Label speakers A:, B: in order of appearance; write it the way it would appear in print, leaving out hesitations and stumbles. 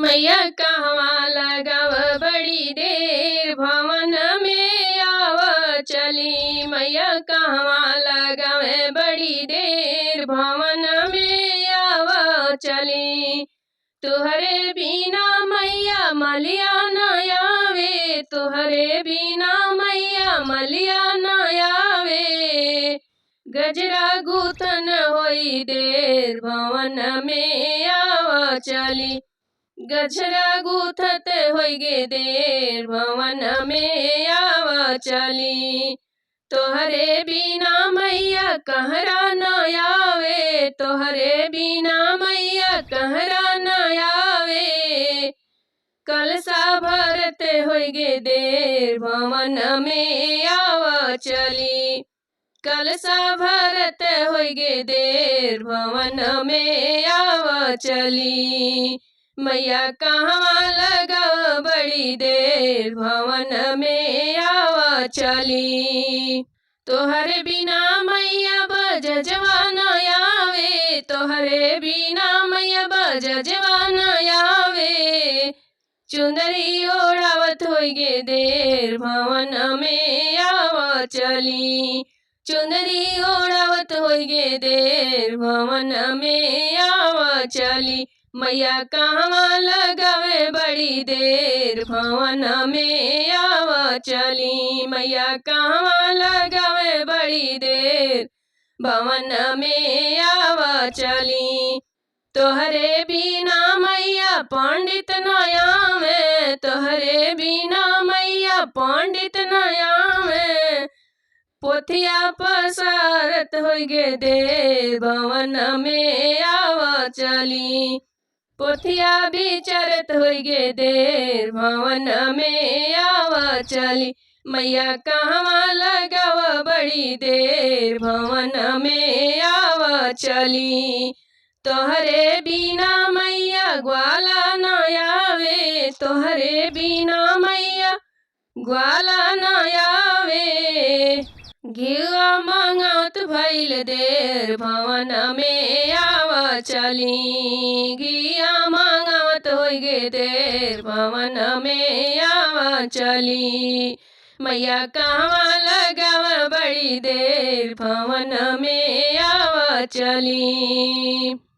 A: मैया कहवा लगाव बड़ी देर भवन में आव चली। मैया कहवा लगाव बड़ी देर भवन में आव चली। तुहरे बिना मैया मलिया न आवे, तुहरे बिना मैया मलिया न आवे। गजरा गुथन होई देर भवन में आव चली। गजरा गुथत होई गे देर भवन में आव चली। तोहरे बिना मैया कहरा न आवे, तोहरे बिना मैया कहरा न आवे। कलसा भरत होई गे देर भवन में आव चली। कलसा भरत होई गे देर भवन में आव चली। मैया कहवा लगाव बड़ी देर भवन में आव चली। तोहरे बिना मैया बजजवा न आवे, तोहरे बिना मैया बजजवा न आवे। चुंदरी ओढ़ावत होई गे देर भवन में आव चली। चुंदरी ओढ़ावत होई गे देर भवन में आव चली। मैया कहवा लगावे बड़ी देर भवन में आव चली। मैया कहवा लगावे बड़ी देर भवन में आव चली। तोहरे बिना मैया पंडित न आवे, तोहरे बिना मैया पंडित न आवे। पोथिया पसारत होई गे देर भवन में आव चली। पोथिया बिचरत होई गे देर भवन में आव चली। मैया कहवा लगाव बड़ी देर भवन में आव चली। तोहरे बिना मैया ग्वाला न आवे, तोहरे बिना मैया ग्वाला न आवे। घिवा मांगत भइल देर भवन में आव चली। घिया मांगत होई गे देर भवन में आव चली। मैया कहवा लगाव बड़ी देर भवन में आव चली।